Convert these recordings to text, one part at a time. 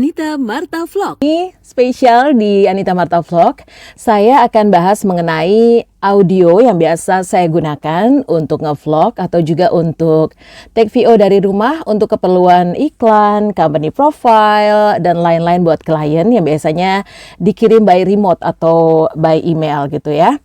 Anita Marta Vlog. Ini spesial di Anita Marta Vlog, saya akan bahas mengenai audio yang biasa saya gunakan untuk ngevlog atau juga untuk take VO dari rumah untuk keperluan iklan, company profile, dan lain-lain buat klien yang biasanya dikirim by remote atau by email gitu ya.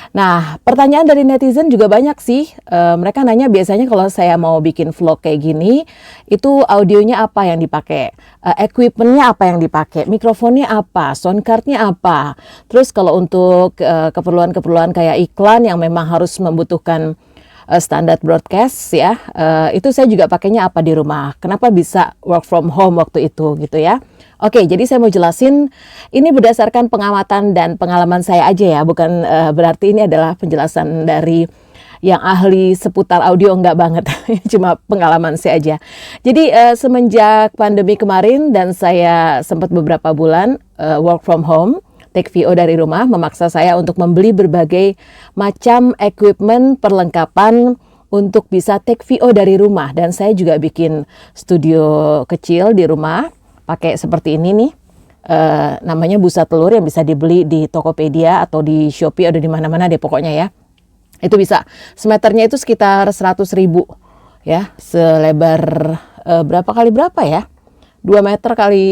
Nah, pertanyaan dari netizen juga banyak sih. Mereka nanya biasanya kalau saya mau bikin vlog kayak gini, itu audionya apa yang dipakai, equipmentnya apa yang dipakai, mikrofonnya apa, sound cardnya apa. Terus kalau untuk keperluan-keperluan kayak iklan yang memang harus membutuhkan standar broadcast ya, itu saya juga pakainya apa di rumah. Kenapa bisa work from home waktu itu gitu ya. Oke, jadi saya mau jelasin ini berdasarkan pengamatan dan pengalaman saya aja ya, bukan berarti ini adalah penjelasan dari yang ahli seputar audio, enggak banget, cuma pengalaman saya aja. Jadi semenjak pandemi kemarin dan saya sempat beberapa bulan work from home, take VO dari rumah, memaksa saya untuk membeli berbagai macam equipment perlengkapan untuk bisa take VO dari rumah. Dan saya juga bikin studio kecil di rumah, pakai seperti ini nih, namanya busa telur yang bisa dibeli di Tokopedia atau di Shopee atau di mana-mana deh pokoknya ya. Itu bisa, semeternya itu sekitar 100.000 ya, selebar berapa kali berapa ya, 2 meter kali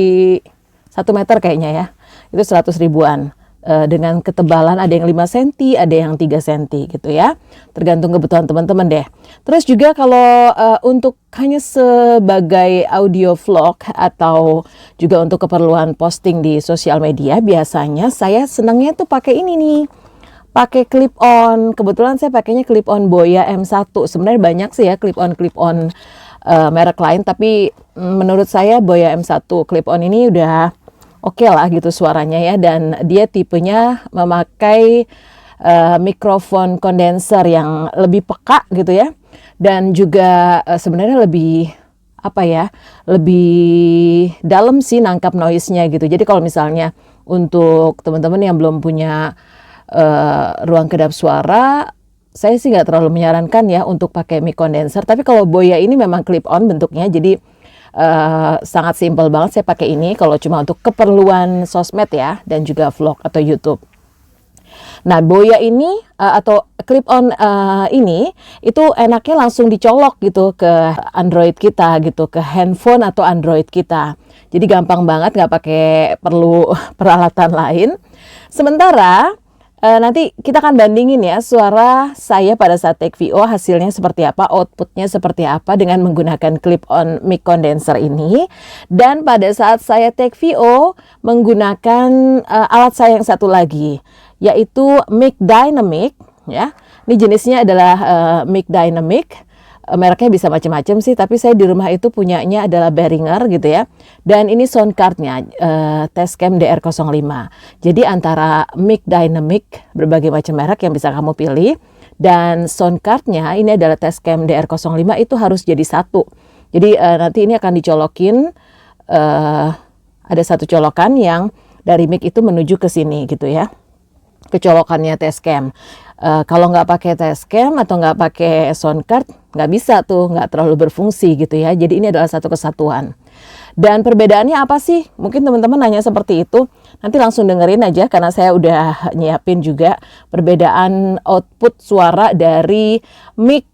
1 meter kayaknya ya, itu 100 ribuan. Dengan ketebalan ada yang 5 cm, ada yang 3 cm gitu ya. Tergantung kebutuhan teman-teman deh. Terus juga kalau untuk hanya sebagai audio vlog atau juga untuk keperluan posting di sosial media, biasanya saya senangnya tuh pakai ini nih. Pakai clip on. Kebetulan saya pakainya clip on Boya M1. Sebenarnya banyak sih ya clip on merek lain, tapi menurut saya Boya M1 clip on ini udah oke lah gitu suaranya ya, dan dia tipenya memakai mikrofon kondenser yang lebih peka gitu ya, dan juga sebenarnya lebih lebih dalam sih nangkap noise-nya gitu. Jadi kalau misalnya untuk teman-teman yang belum punya ruang kedap suara, saya sih nggak terlalu menyarankan ya untuk pakai mic kondenser. Tapi kalau Boya ini memang clip on bentuknya, jadi sangat simpel banget saya pakai ini kalau cuma untuk keperluan sosmed ya, dan juga vlog atau YouTube. Nah, Boya ini atau clip on ini itu enaknya langsung dicolok gitu ke Android kita gitu, ke handphone atau Android kita. Jadi gampang banget, nggak pakai perlu peralatan lain. Sementara nanti kita akan bandingin ya suara saya pada saat take VO, hasilnya seperti apa, outputnya seperti apa dengan menggunakan clip on mic condenser ini, dan pada saat saya take VO menggunakan alat saya yang satu lagi, yaitu mic dynamic ya. Ini jenisnya adalah mic dynamic. Mereknya bisa macam-macam sih, tapi saya di rumah itu punyanya adalah Behringer gitu ya. Dan ini sound cardnya Tascam DR05. Jadi antara mic dynamic berbagai macam merek yang bisa kamu pilih, dan sound cardnya ini adalah Tascam DR05, itu harus jadi satu. Jadi nanti ini akan dicolokin, ada satu colokan yang dari mic itu menuju ke sini gitu ya, kecolokannya Tascam. Kalau nggak pakai Tascam atau nggak pakai sound card, nggak bisa tuh, nggak terlalu berfungsi gitu ya. Jadi ini adalah satu kesatuan. Dan perbedaannya apa sih? Mungkin teman-teman nanya seperti itu. Nanti langsung dengerin aja, karena saya udah nyiapin juga perbedaan output suara dari mic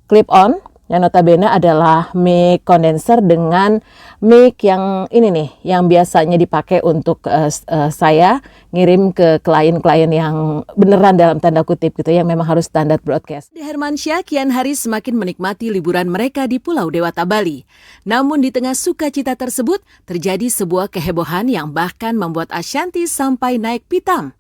clip on yang notabene adalah mic condenser dengan mic yang ini nih, yang biasanya dipakai untuk saya ngirim ke klien-klien yang beneran dalam tanda kutip gitu ya, memang harus standar broadcast. Hermansyah kian hari semakin menikmati liburan mereka di Pulau Dewata, Bali. Namun di tengah sukacita tersebut, terjadi sebuah kehebohan yang bahkan membuat Ashanti sampai naik pitam.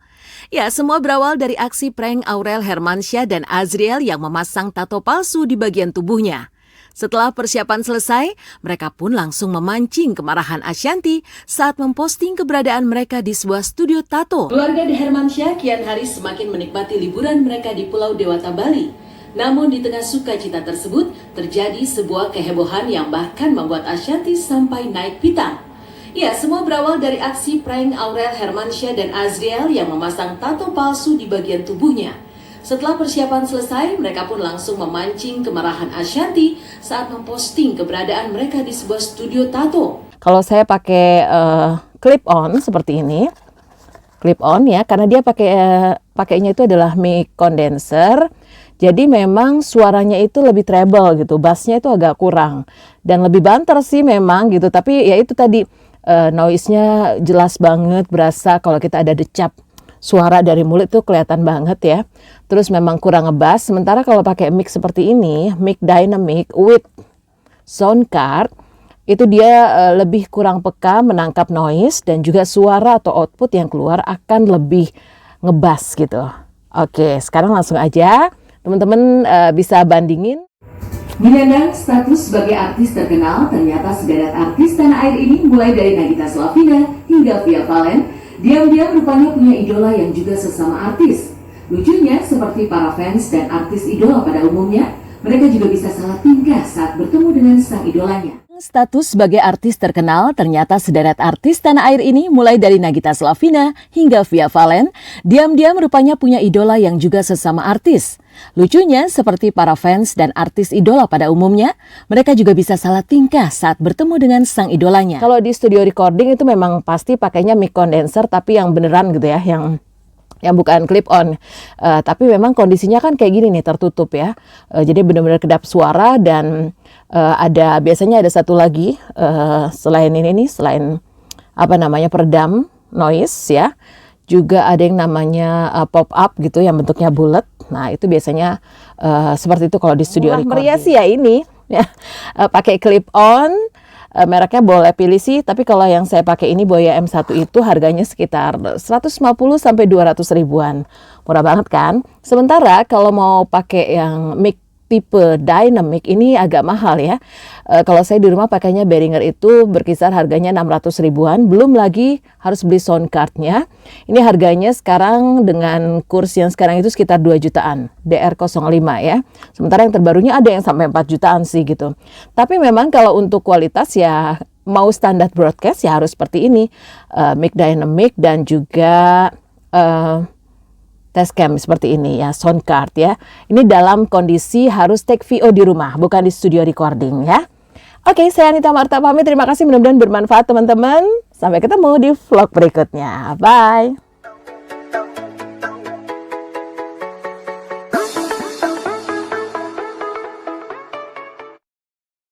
Ya, semua berawal dari aksi prank Aurel Hermansyah dan Azriel yang memasang tato palsu di bagian tubuhnya. Setelah persiapan selesai, mereka pun langsung memancing kemarahan Ashanti saat memposting keberadaan mereka di sebuah studio tato. Keluarga The Hermansyah kian hari semakin menikmati liburan mereka di Pulau Dewata, Bali. Namun di tengah sukacita tersebut, terjadi sebuah kehebohan yang bahkan membuat Ashanti sampai naik pitam. Ya, semua berawal dari aksi prank Aurel Hermansyah dan Azriel yang memasang tato palsu di bagian tubuhnya. Setelah persiapan selesai, mereka pun langsung memancing kemarahan Ashanti saat memposting keberadaan mereka di sebuah studio tato. Kalau saya pakai clip on seperti ini, clip on ya, karena dia pakainya itu adalah mic condenser. Jadi memang suaranya itu lebih treble gitu, bassnya itu agak kurang dan lebih banter sih memang gitu. Tapi ya itu tadi noise-nya jelas banget, berasa kalau kita ada decap suara dari mulut tuh kelihatan banget ya. Terus memang kurang ngebass. Sementara kalau pakai mic seperti ini, mic dynamic with sound card, itu dia lebih kurang peka menangkap noise dan juga suara atau output yang keluar akan lebih ngebass gitu. Oke, sekarang langsung aja teman-teman bisa bandingin. Menyandang status sebagai artis terkenal, ternyata sederet artis tanah air ini mulai dari Nagita Slavina hingga Via Valen diam-diam rupanya punya idola yang juga sesama artis. Lucunya, seperti para fans dan artis idola pada umumnya, mereka juga bisa salah tingkah saat bertemu dengan sang idolanya. Status sebagai artis terkenal, ternyata sederet artis tanah air ini mulai dari Nagita Slavina hingga Via Valen, diam-diam rupanya punya idola yang juga sesama artis. Lucunya, seperti para fans dan artis idola pada umumnya, mereka juga bisa salah tingkah saat bertemu dengan sang idolanya. Kalau di studio recording itu memang pasti pakainya mic condenser, tapi yang beneran gitu ya, yang bukan clip on. Tapi memang kondisinya kan kayak gini nih, tertutup ya. Jadi benar-benar kedap suara dan biasanya ada satu lagi selain ini nih, selain peredam noise ya. Juga ada yang namanya pop up gitu yang bentuknya bulat. Nah, itu biasanya seperti itu kalau di studio recording. Meriah sih ya ini ya. Pakai clip on. Mereknya boleh pilih sih, tapi kalau yang saya pakai ini Boya M1 itu harganya sekitar 150 sampai 200 ribuan. Murah banget kan? Sementara kalau mau pakai yang mic tipe dynamic ini agak mahal ya. Kalau saya di rumah pakainya Behringer itu berkisar harganya 600 ribuan, belum lagi harus beli sound cardnya. Ini harganya sekarang dengan kurs yang sekarang itu sekitar 2 jutaan, DR05 ya. Sementara yang terbarunya ada yang sampai 4 jutaan sih gitu. Tapi memang kalau untuk kualitas ya mau standar broadcast ya harus seperti ini. Mic dynamic dan juga test cam seperti ini ya, sound card ya. Ini dalam kondisi harus take VO di rumah, bukan di studio recording ya. Oke, saya Anita Marta pamit. Terima kasih, mudah-mudahan bermanfaat teman-teman. Sampai ketemu di vlog berikutnya. Bye.